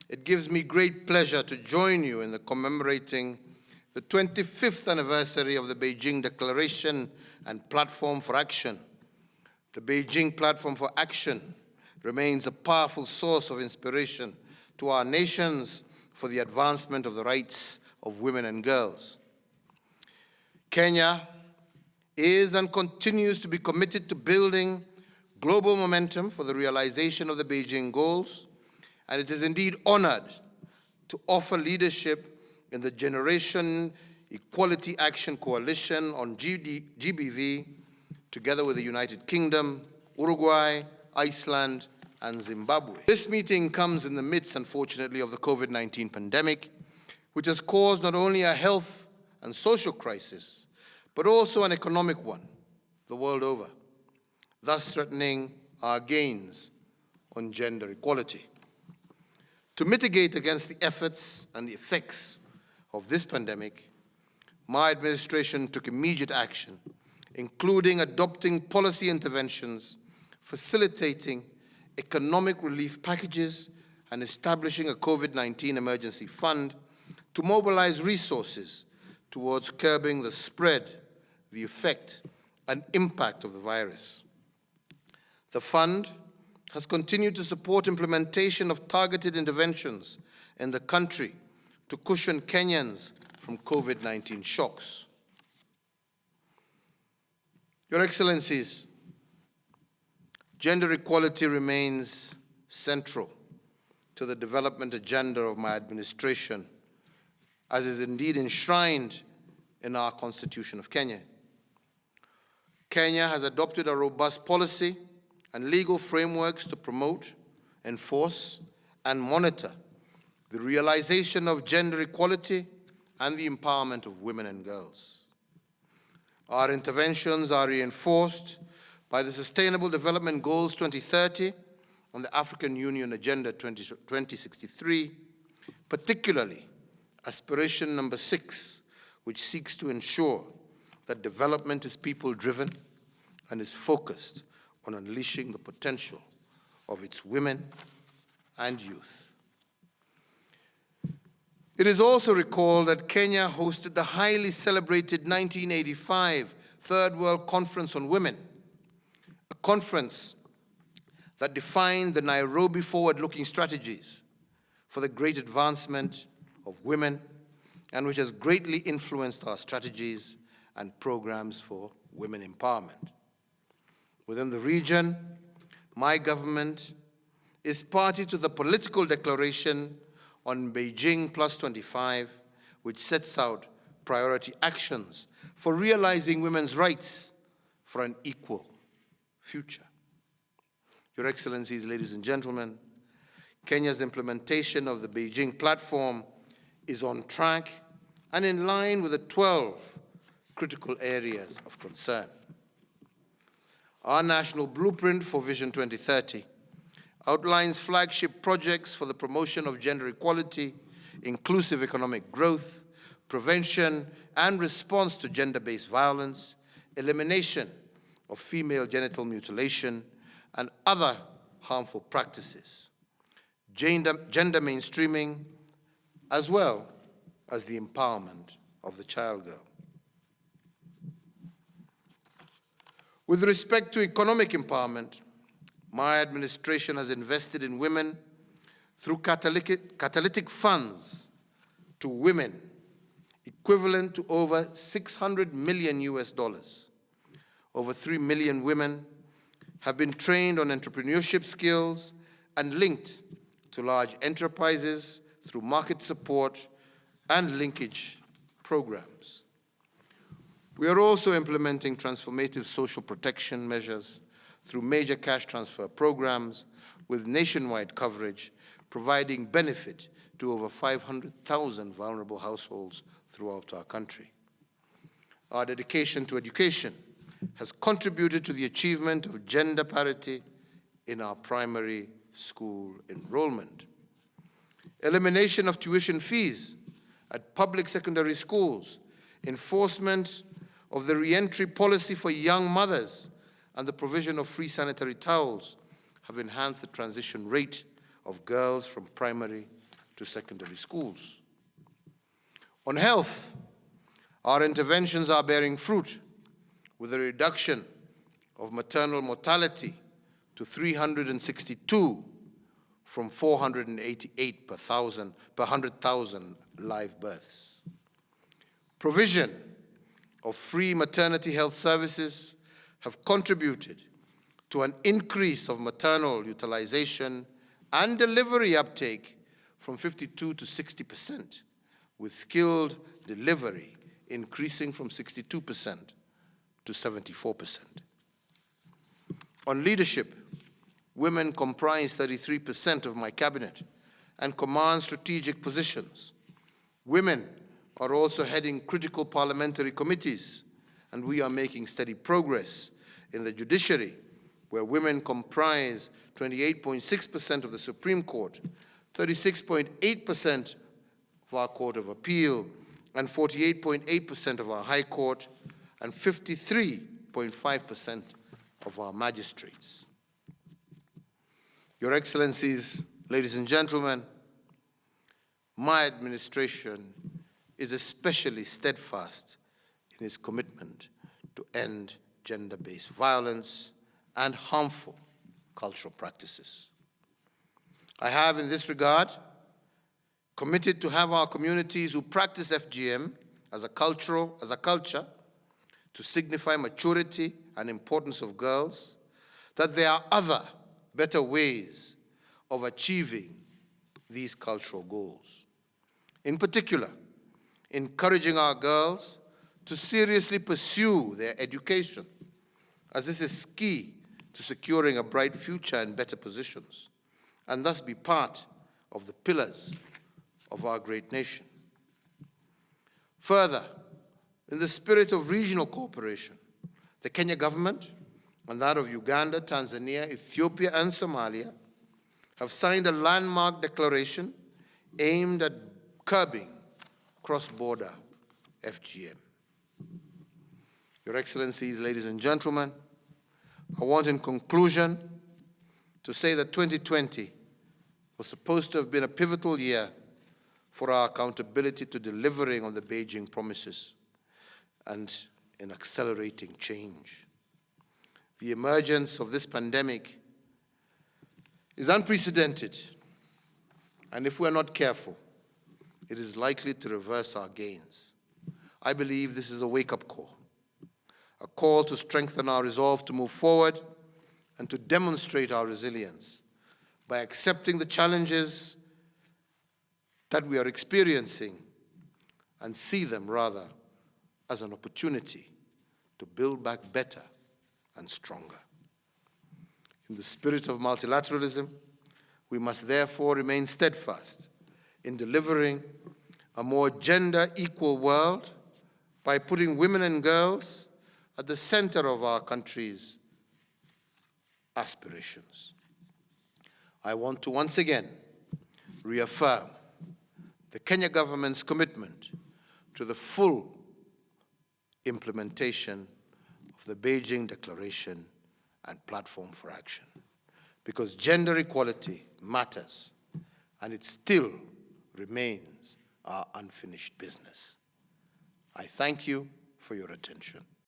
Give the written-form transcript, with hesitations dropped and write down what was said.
it gives me great pleasure to join you in commemorating the 25th anniversary of the Beijing Declaration and Platform for Action. The Beijing Platform for Action remains a powerful source of inspiration to our nations for the advancement of the rights of women and girls. Kenya is and continues to be committed to building global momentum for the realization of the Beijing goals, and it is indeed honored to offer leadership in the Generation Equality Action Coalition on GBV, together with the United Kingdom, Uruguay, Iceland, and Zimbabwe. This meeting comes in the midst, unfortunately, of the COVID-19 pandemic, which has caused not only a health and social crisis, but also an economic one the world over, thus threatening our gains on gender equality. To mitigate against the efforts and the effects of this pandemic, my administration took immediate action, including adopting policy interventions, facilitating economic relief packages, and establishing a COVID-19 emergency fund to mobilize resources towards curbing the spread, the effect, and impact of the virus. The fund has continued to support implementation of targeted interventions in the country to cushion Kenyans from COVID-19 shocks. Your Excellencies, gender equality remains central to the development agenda of my administration, as is indeed enshrined in our Constitution of Kenya. Kenya has adopted a robust policy and legal frameworks to promote, enforce, and monitor the realization of gender equality and the empowerment of women and girls. Our interventions are reinforced by the Sustainable Development Goals 2030 and the African Union Agenda 2063, particularly Aspiration number 6, which seeks to ensure that development is people-driven and is focused on unleashing the potential of its women and youth. It is also recalled that Kenya hosted the highly celebrated 1985 Third World Conference on Women, a conference that defined the Nairobi forward-looking strategies for the great advancement of women and which has greatly influenced our strategies and programs for women empowerment. Within the region, my government is party to the political declaration on Beijing +25, which sets out priority actions for realizing women's rights for an equal future. Your Excellencies, ladies and gentlemen, Kenya's implementation of the Beijing Platform is on track and in line with the 12 critical areas of concern. Our National Blueprint for Vision 2030 outlines flagship projects for the promotion of gender equality, inclusive economic growth, prevention and response to gender-based violence, elimination of female genital mutilation, and other harmful practices, gender mainstreaming, as well as the empowerment of the child girl. With respect to economic empowerment, my administration has invested in women through catalytic funds to women equivalent to over $600 million. Over 3 million women have been trained on entrepreneurship skills and linked to large enterprises through market support and linkage programs. We are also implementing transformative social protection measures through major cash transfer programs with nationwide coverage, providing benefit to over 500,000 vulnerable households throughout our country. Our dedication to education has contributed to the achievement of gender parity in our primary school enrollment. Elimination of tuition fees at public secondary schools, enforcement of the re-entry policy for young mothers, and the provision of free sanitary towels have enhanced the transition rate of girls from primary to secondary schools. On health, our interventions are bearing fruit with a reduction of maternal mortality to 362 from 488 per 100,000 live births. Provision of free maternity health services have contributed to an increase of maternal utilization and delivery uptake from 52 to 60%, with skilled delivery increasing from 62% to 74%. On leadership, women comprise 33% of my cabinet and command strategic positions. Women are also heading critical parliamentary committees, and we are making steady progress in the judiciary, where women comprise 28.6% of the Supreme Court, 36.8% of our Court of Appeal, and 48.8% of our High Court, and 53.5% of our magistrates. Your Excellencies, ladies and gentlemen, my administration is especially steadfast in its commitment to end gender-based violence and harmful cultural practices. I have, in this regard, committed to have our communities who practice FGM as a culture to signify maturity and importance of girls, that there are other, better ways of achieving these cultural goals. In particular, encouraging our girls to seriously pursue their education, as this is key to securing a bright future and better positions, and thus be part of the pillars of our great nation. Further, in the spirit of regional cooperation, the Kenya government and that of Uganda, Tanzania, Ethiopia, and Somalia have signed a landmark declaration aimed at curbing cross-border FGM. Your Excellencies, ladies and gentlemen, I want in conclusion to say that 2020 was supposed to have been a pivotal year for our accountability to delivering on the Beijing promises and in accelerating change. The emergence of this pandemic is unprecedented, and if we're not careful, it is likely to reverse our gains. I believe this is a wake-up call, a call to strengthen our resolve to move forward and to demonstrate our resilience by accepting the challenges that we are experiencing and see them rather as an opportunity to build back better and stronger. In the spirit of multilateralism, we must therefore remain steadfast in delivering a more gender-equal world by putting women and girls at the center of our country's aspirations. I want to once again reaffirm the Kenya government's commitment to the full implementation of the Beijing Declaration and Platform for Action, because gender equality matters, and it still remains our unfinished business. I thank you for your attention.